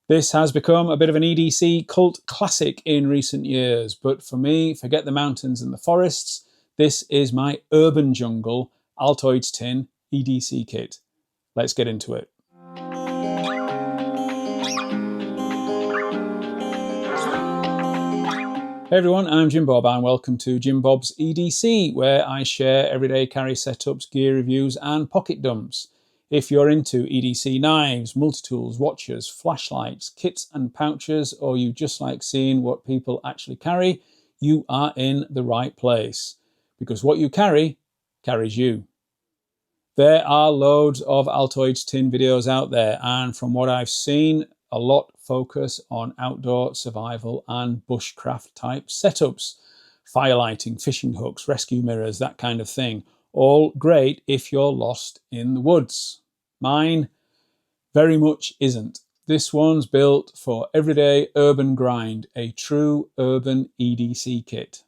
This has become a bit of an EDC cult classic in recent years, but for me, forget the mountains and the forests, this is my urban jungle Altoids Tin EDC kit. Let's get into it. Hey everyone, I'm Jim Bob and welcome to Jim Bob's EDC, where I share everyday carry setups, gear reviews and pocket dumps. If you're into EDC knives, multi-tools, watches, flashlights, kits and pouches, or you just like seeing what people actually carry, you are in the right place. Because what you carry, carries you. There are loads of Altoids Tin videos out there, and from what I've seen, a lot focus on outdoor survival and bushcraft type setups. Fire lighting, fishing hooks, rescue mirrors, that kind of thing. All great if you're lost in the woods. Mine very much isn't. This one's built for everyday urban grind, a true urban EDC kit.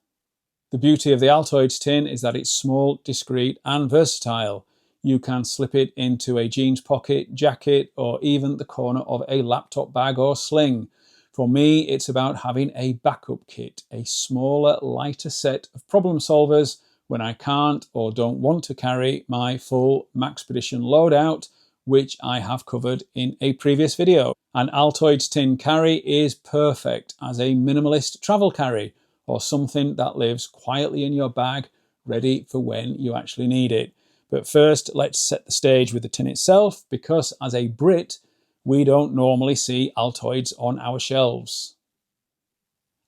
The beauty of the Altoids Tin is that it's small, discreet and versatile. You can slip it into a jeans pocket, jacket, or even the corner of a laptop bag or sling. For me, it's about having a backup kit, a smaller, lighter set of problem solvers when I can't or don't want to carry my full Maxpedition loadout, which I have covered in a previous video. An Altoids Tin carry is perfect as a minimalist travel carry, or something that lives quietly in your bag, ready for when you actually need it. But first, let's set the stage with the tin itself, because as a Brit, we don't normally see Altoids on our shelves.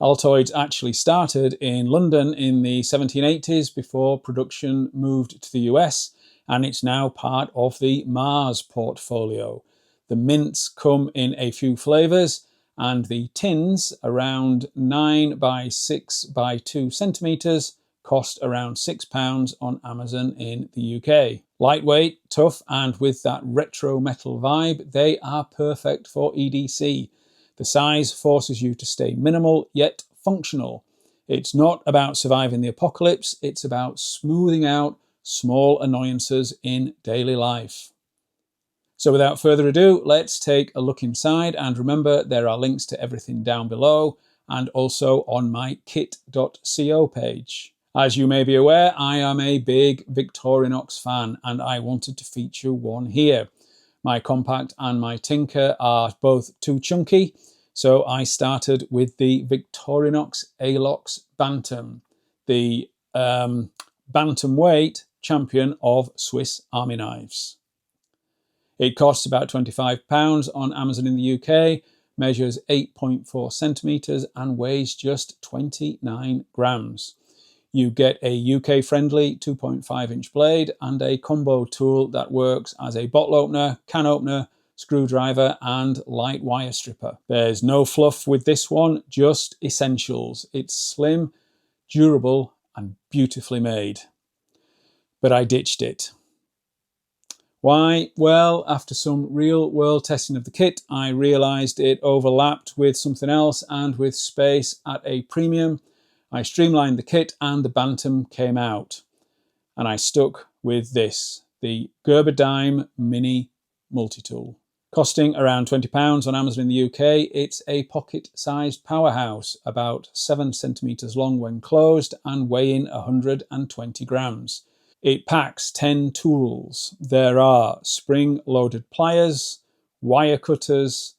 Altoids actually started in London in the 1780s before production moved to the US, and it's now part of the Mars portfolio. The mints come in a few flavours, and the tins, around 9 by 6 by 2 centimetres, cost around £6 on Amazon in the UK. Lightweight, tough, and with that retro metal vibe, they are perfect for EDC. The size forces you to stay minimal yet functional. It's not about surviving the apocalypse, it's about smoothing out small annoyances in daily life. So without further ado, let's take a look inside, and remember there are links to everything down below and also on my kit.co page. As you may be aware, I am a big Victorinox fan and I wanted to feature one here. My compact and my tinker are both too chunky, so I started with the Victorinox Alox Bantam, the bantamweight champion of Swiss Army knives. It costs about £25 on Amazon in the UK, measures 8.4 centimetres and weighs just 29 grams. You get a UK-friendly 2.5-inch blade and a combo tool that works as a bottle opener, can opener, screwdriver and light wire stripper. There's no fluff with this one, just essentials. It's slim, durable and beautifully made. But I ditched it. Why? Well, after some real-world testing of the kit, I realised it overlapped with something else and with space at a premium. I streamlined the kit and the Bantam came out. And I stuck with this, the Gerber Dime Mini Multitool. Costing around £20 on Amazon in the UK, it's a pocket-sized powerhouse, about 7 centimetres long when closed and weighing 120 grams. It packs 10 tools. There are spring-loaded pliers, wire cutters,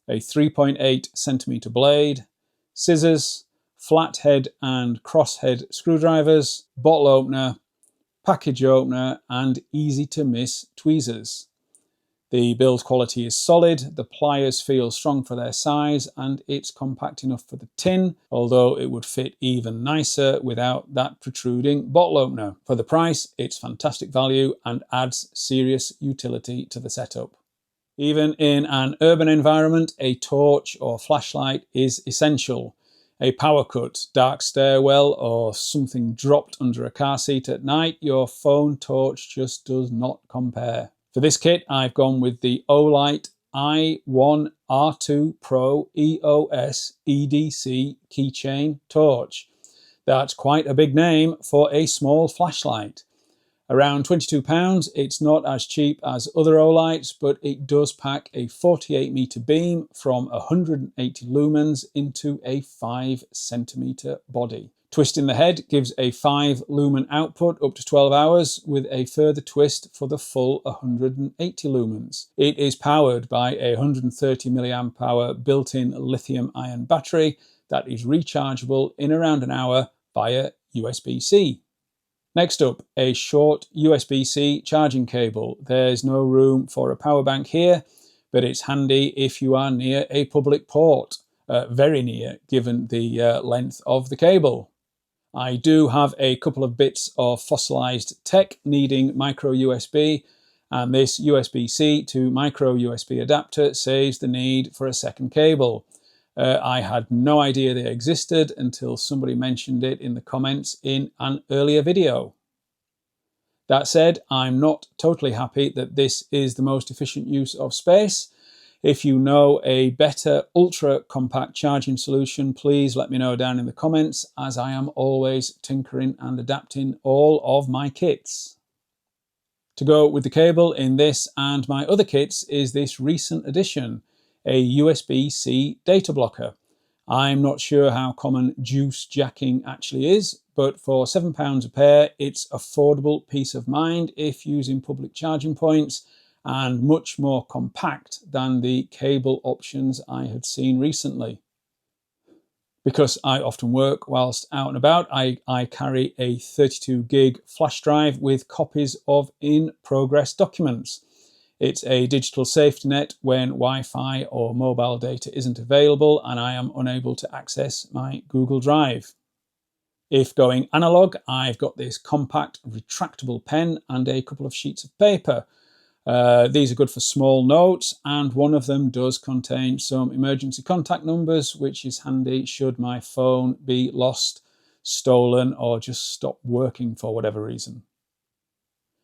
a 3.8 centimetre blade, scissors, flathead and crosshead screwdrivers, bottle opener, package opener and easy to miss tweezers. The build quality is solid, the pliers feel strong for their size and it's compact enough for the tin, although it would fit even nicer without that protruding bottle opener. For the price, it's fantastic value and adds serious utility to the setup. Even in an urban environment, a torch or flashlight is essential. A power cut, dark stairwell or something dropped under a car seat at night, your phone torch just does not compare. For this kit, I've gone with the Olight i1R2 Pro EOS EDC keychain torch. That's quite a big name for a small flashlight. Around £22, it's not as cheap as other Olights, but it does pack a 48-metre beam from 180 lumens into a 5-centimetre body. Twisting the head gives a 5 lumen output up to 12 hours with a further twist for the full 180 lumens. It is powered by a 130 mAh built-in lithium-ion battery that is rechargeable in around an hour via USB-C. Next up, a short USB-C charging cable. There's no room for a power bank here, but it's handy if you are near a public port. Very near, given the length of the cable. I do have a couple of bits of fossilized tech needing micro USB, and this USB-C to micro USB adapter saves the need for a second cable. I had no idea they existed until somebody mentioned it in the comments in an earlier video. That said, I'm not totally happy that this is the most efficient use of space. If you know a better ultra compact charging solution, please let me know down in the comments, as I am always tinkering and adapting all of my kits. To go with the cable in this and my other kits is this recent addition, a USB-C data blocker. I'm not sure how common juice jacking actually is, but for £7 a pair, it's affordable peace of mind if using public charging points, and much more compact than the cable options I had seen recently. Because I often work whilst out and about, I carry a 32 gig flash drive with copies of in-progress documents. It's a digital safety net when Wi-Fi or mobile data isn't available and I am unable to access my Google Drive. If going analog, I've got this compact retractable pen and a couple of sheets of paper. These are good for small notes, and one of them does contain some emergency contact numbers, which is handy should my phone be lost, stolen, or just stop working for whatever reason.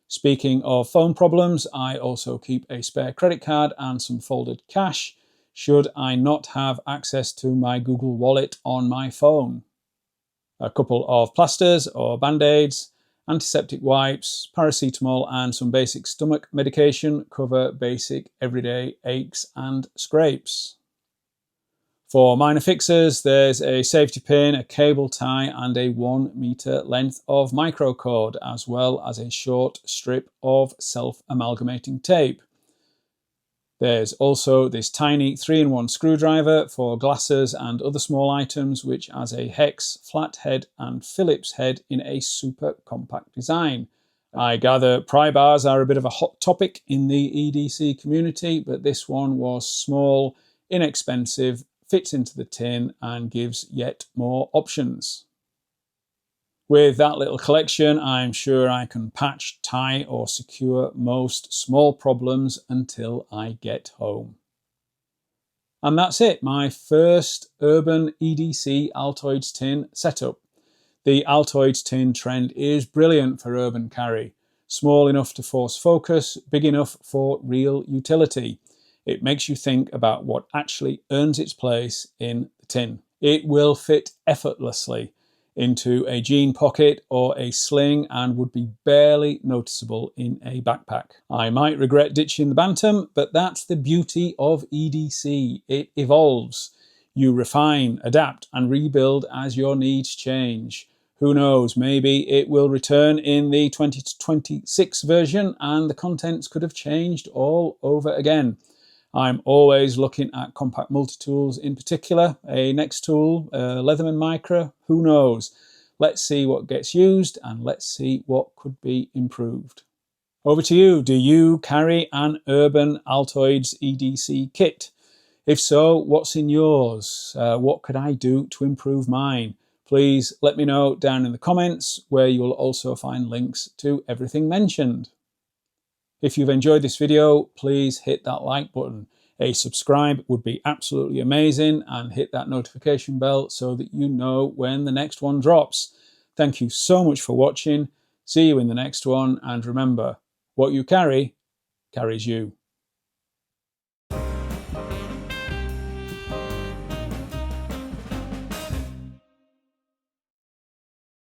Speaking of phone problems, I also keep a spare credit card and some folded cash, should I not have access to my Google Wallet on my phone. A couple of plasters or band-aids, antiseptic wipes, paracetamol and some basic stomach medication cover basic everyday aches and scrapes. For minor fixes, there's a safety pin, a cable tie and a 1 metre length of microcord, as well as a short strip of self-amalgamating tape. There's also this tiny 3-in-1 screwdriver for glasses and other small items, which has a hex, flat head and Phillips head in a super compact design. I gather pry bars are a bit of a hot topic in the EDC community, but this one was small, inexpensive, fits into the tin and gives yet more options. With that little collection, I'm sure I can patch, tie or secure most small problems until I get home. And that's it, my first urban EDC Altoids Tin setup. The Altoids Tin trend is brilliant for urban carry. Small enough to force focus, big enough for real utility. It makes you think about what actually earns its place in the tin. It will fit effortlessly into a jean pocket or a sling and would be barely noticeable in a backpack. I might regret ditching the Bantam, but that's the beauty of EDC. It evolves. You refine, adapt and rebuild as your needs change. Who knows, maybe it will return in the 2026 version and the contents could have changed all over again. I'm always looking at compact multi-tools in particular, a next tool, Leatherman Micra, who knows. Let's see what gets used and let's see what could be improved. Over to you, do you carry an urban Altoids EDC kit? If so, what's in yours? What could I do to improve mine? Please let me know down in the comments, where you will also find links to everything mentioned. If you've enjoyed this video, please hit that like button. A subscribe would be absolutely amazing, and hit that notification bell so that you know when the next one drops. Thank you so much for watching. See you in the next one, and remember, what you carry carries you.